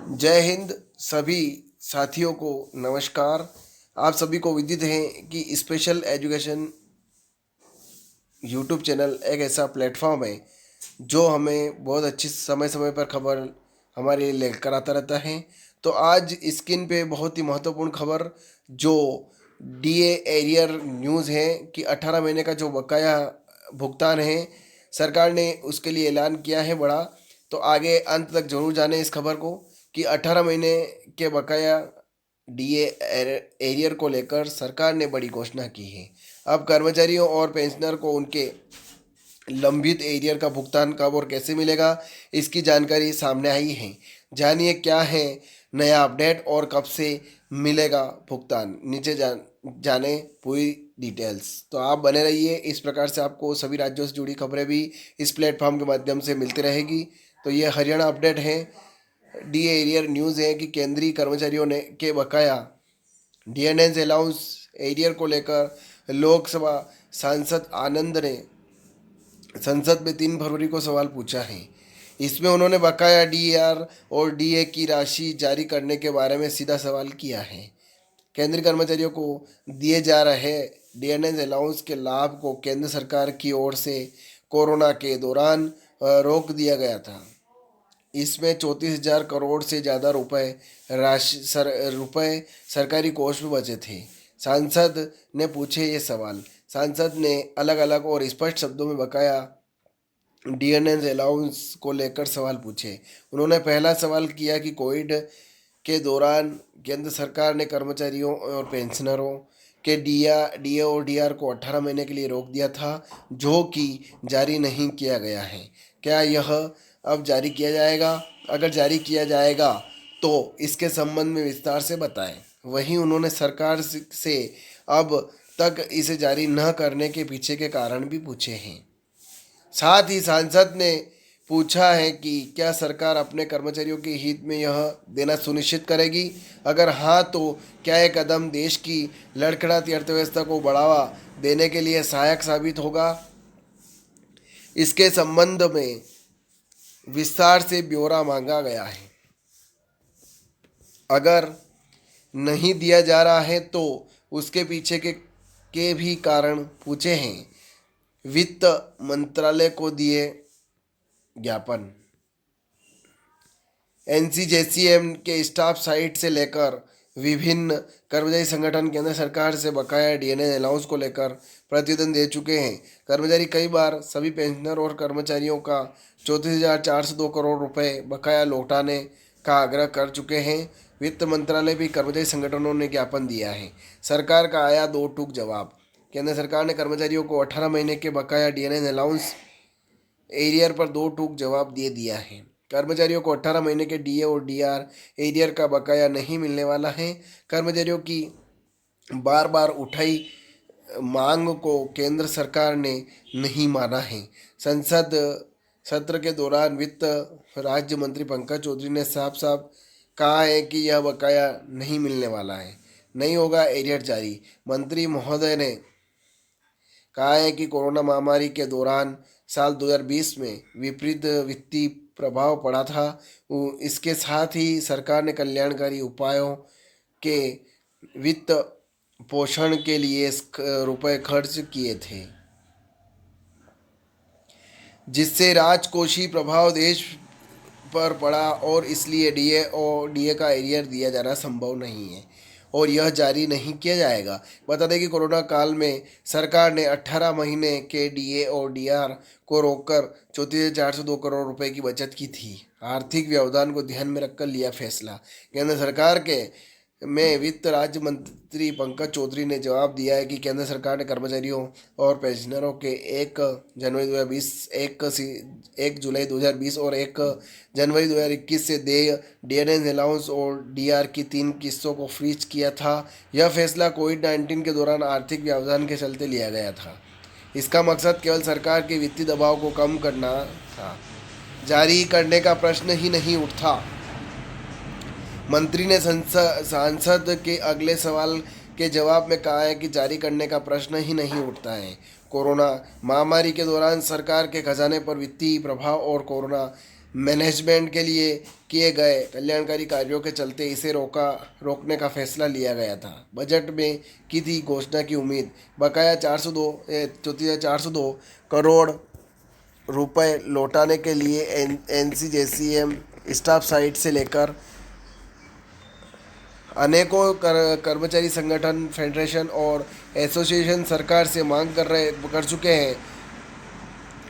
जय हिंद। सभी साथियों को नमस्कार। आप सभी को विदित है कि स्पेशल एजुकेशन यूट्यूब चैनल एक ऐसा प्लेटफॉर्म है जो हमें बहुत अच्छी समय समय पर खबर हमारे लिए लेकर आता रहता है। तो आज स्क्रीन पे बहुत ही महत्वपूर्ण खबर जो डीए एरियर न्यूज़ है कि 18 महीने का जो बकाया भुगतान है सरकार ने उसके लिए ऐलान किया है बड़ा। तो आगे अंत तक जरूर जाने इस खबर को कि 18 महीने के बकाया डीए एरियर को लेकर सरकार ने बड़ी घोषणा की है। अब कर्मचारियों और पेंशनर को उनके लंबित एरियर का भुगतान कब और कैसे मिलेगा, इसकी जानकारी सामने आई है। जानिए क्या है नया अपडेट और कब से मिलेगा भुगतान। नीचे जाने पूरी डिटेल्स। तो आप बने रहिए, इस प्रकार से आपको सभी राज्यों से जुड़ी खबरें भी इस प्लेटफॉर्म के माध्यम से मिलती रहेगी। तो ये हरियाणा अपडेट है, डी एरियर न्यूज़ है कि केंद्रीय कर्मचारियों ने के बकाया डीएनएस अलाउंस एरियर को लेकर लोकसभा सांसद आनंद ने संसद में 3 फरवरी को सवाल पूछा है। इसमें उन्होंने बकाया डीआर और डीए की राशि जारी करने के बारे में सीधा सवाल किया है। केंद्रीय कर्मचारियों को दिए जा रहे डीएनएस अलाउंस के लाभ को केंद्र सरकार की ओर से कोरोना के दौरान रोक दिया गया था। इसमें 34,000 करोड़ से ज़्यादा रुपए सरकारी कोष में बचे थे। सांसद ने पूछे ये सवाल। सांसद ने अलग अलग और स्पष्ट शब्दों में बकाया डीएनएस अलाउंस को लेकर सवाल पूछे। उन्होंने पहला सवाल किया कि कोविड के दौरान केंद्र सरकार ने कर्मचारियों और पेंशनरों के डीए और डीआर को 18 महीने के लिए रोक दिया था, जो कि जारी नहीं किया गया है। क्या यह अब जारी किया जाएगा? अगर जारी किया जाएगा तो इसके संबंध में विस्तार से बताएं। वहीं उन्होंने सरकार से अब तक इसे जारी न करने के पीछे के कारण भी पूछे हैं। साथ ही सांसद ने पूछा है कि क्या सरकार अपने कर्मचारियों के हित में यह देना सुनिश्चित करेगी? अगर हाँ, तो क्या यह कदम देश की लड़खड़ाती अर्थव्यवस्था को बढ़ावा देने के लिए सहायक साबित होगा? इसके संबंध में विस्तार से ब्यौरा मांगा गया है। अगर नहीं दिया जा रहा है तो उसके पीछे के भी कारण पूछे हैं। वित्त मंत्रालय को दिए ज्ञापन। एनसीजेसीएम के स्टाफ साइट से लेकर विभिन्न कर्मचारी संगठन केंद्र सरकार से बकाया डीएनएस अलाउंस को लेकर प्रतिवेदन दे चुके हैं। कर्मचारी कई बार सभी पेंशनर और कर्मचारियों का 34,402 करोड़ रुपए बकाया लौटाने का आग्रह कर चुके हैं। वित्त मंत्रालय भी कर्मचारी संगठनों ने ज्ञापन दिया है। सरकार का आया दो टूक जवाब। केंद्र सरकार ने कर्मचारियों को 18 महीने के बकाया डीएनएस अलाउंस एरियर पर दो टूक जवाब दे दिया है। कर्मचारियों को 18 महीने के डीए और डीआर एरियर का बकाया नहीं मिलने वाला है। कर्मचारियों की बार बार उठाई मांग को केंद्र सरकार ने नहीं माना है। संसद सत्र के दौरान वित्त राज्य मंत्री पंकज चौधरी ने साफ साफ कहा है कि यह बकाया नहीं मिलने वाला है, नहीं होगा एरियर जारी। मंत्री महोदय ने कहा है कि कोरोना महामारी के दौरान साल 2020 में विपरीत वित्तीय प्रभाव पड़ा था। इसके साथ ही सरकार ने कल्याणकारी उपायों के वित्त पोषण के लिए रुपए खर्च किए थे, जिससे राजकोषीय प्रभाव देश पर पड़ा और इसलिए डीए और डीए का एरियर दिया जाना संभव नहीं है और यह जारी नहीं किया जाएगा। बता दें कि कोरोना काल में सरकार ने 18 महीने के डीए और डीआर को रोककर 34,402 करोड़ रुपए की बचत की थी। आर्थिक व्यवधान को ध्यान में रखकर लिया फैसला। केंद्र सरकार के में वित्त राज्य मंत्री पंकज चौधरी ने जवाब दिया है कि केंद्र सरकार ने कर्मचारियों और पेंशनरों के 1 जनवरी 2020, 1 जुलाई 2020 और 1 जनवरी 2021 से देय डीएनएस अलाउंस और डीआर की 3 किस्तों को फ्रीज किया था। यह फैसला कोविड-19 के दौरान आर्थिक व्यवधान के चलते लिया गया था। इसका मकसद केवल सरकार के वित्तीय दबाव को कम करना था, जारी करने का प्रश्न ही नहीं उठता। मंत्री ने सांसद के अगले सवाल के जवाब में कहा है कि जारी करने का प्रश्न ही नहीं उठता है। कोरोना महामारी के दौरान सरकार के खजाने पर वित्तीय प्रभाव और कोरोना मैनेजमेंट के लिए किए गए कल्याणकारी कार्यों के चलते इसे रोकने का फैसला लिया गया था। बजट में की थी घोषणा की उम्मीद, बकाया 3402 करोड़ रुपए लौटाने के लिए एनसीजेसीएम स्टाफ साइट से लेकर अनेकों कर्मचारी संगठन, फेडरेशन और एसोसिएशन सरकार से मांग कर चुके हैं,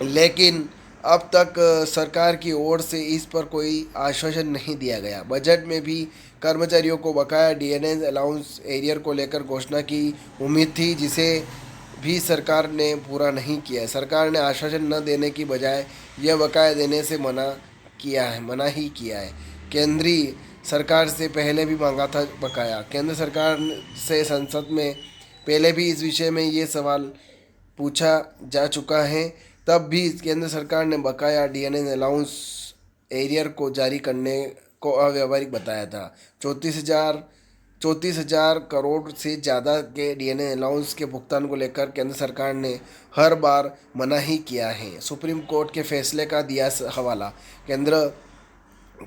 लेकिन अब तक सरकार की ओर से इस पर कोई आश्वासन नहीं दिया गया। बजट में भी कर्मचारियों को बकाया डीएनए अलाउंस एरियर को लेकर घोषणा की उम्मीद थी, जिसे भी सरकार ने पूरा नहीं किया। सरकार ने आश्वासन न देने की बजाय यह बकाया देने से मना ही किया है। केंद्रीय सरकार से पहले भी मांगा था बकाया। केंद्र सरकार से संसद में पहले भी इस विषय में ये सवाल पूछा जा चुका है। तब भी केंद्र सरकार ने बकाया डीएनए अलाउंस एरियर को जारी करने को अव्यावहारिक बताया था। 34,000 करोड़ से ज़्यादा के डीएनए अलाउंस के भुगतान को लेकर केंद्र सरकार ने हर बार मना ही किया है। सुप्रीम कोर्ट के फैसले का दिया हवाला।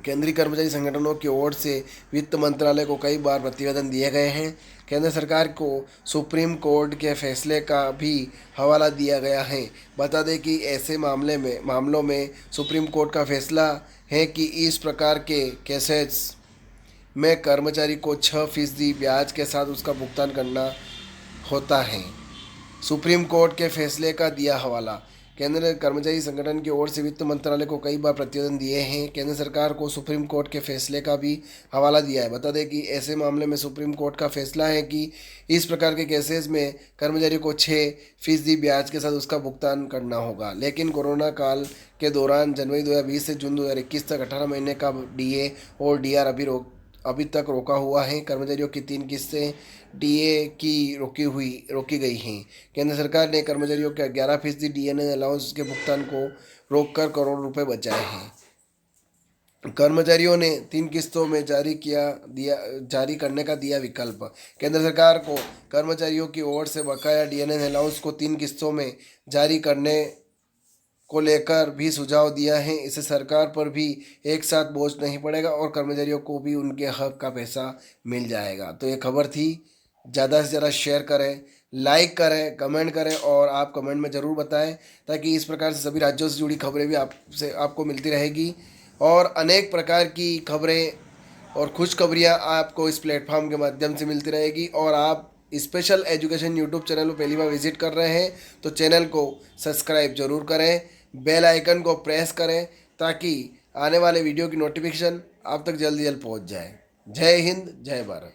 केंद्रीय कर्मचारी संगठनों की ओर से वित्त मंत्रालय को कई बार प्रतिवेदन दिए गए हैं। केंद्र सरकार को सुप्रीम कोर्ट के फैसले का भी हवाला दिया गया है। बता दें कि ऐसे मामलों में सुप्रीम कोर्ट का फैसला है कि इस प्रकार के केसेस में कर्मचारी को 6% ब्याज के साथ उसका भुगतान करना होता है। सुप्रीम कोर्ट के फैसले का दिया हवाला। केंद्र कर्मचारी संगठन की ओर से वित्त मंत्रालय को कई बार प्रतिवेदन दिए हैं। केंद्र सरकार को सुप्रीम कोर्ट के फैसले का भी हवाला दिया है। बता दें कि ऐसे मामले में सुप्रीम कोर्ट का फैसला है कि इस प्रकार के केसेस में कर्मचारी को 6% ब्याज के साथ उसका भुगतान करना होगा। लेकिन कोरोना काल के दौरान जनवरी 2020 से जून 2021 तक 18 महीने का डीए और डीआर अभी तक रोका हुआ है। कर्मचारियों की 3 किस्तें डीए की रोकी गई हैं। केंद्र सरकार ने कर्मचारियों के 11% डीएनए अलाउंस के भुगतान को रोककर करोड़ रुपए बचाए हैं। कर्मचारियों ने 3 किस्तों में जारी करने का दिया विकल्प। केंद्र सरकार को कर्मचारियों की ओर से बकाया डीएनए अलाउंस को 3 किस्तों में जारी करने को लेकर भी सुझाव दिया है। इससे सरकार पर भी एक साथ बोझ नहीं पड़ेगा और कर्मचारियों को भी उनके हक का पैसा मिल जाएगा। तो ये खबर थी। ज़्यादा से ज़्यादा शेयर करें, लाइक करें, कमेंट करें और आप कमेंट में ज़रूर बताएं, ताकि इस प्रकार से सभी राज्यों से जुड़ी खबरें भी आपको मिलती रहेगी और अनेक प्रकार की खबरें और खुशखबरियाँ आपको इस प्लेटफॉर्म के माध्यम से मिलती रहेगी। और आप स्पेशल एजुकेशन यूट्यूब चैनल को पहली बार विजिट कर रहे हैं तो चैनल को सब्सक्राइब जरूर करें, बेल आइकन को प्रेस करें, ताकि आने वाले वीडियो की नोटिफिकेशन आप तक जल्द पहुंच जाए। जय हिंद, जय भारत।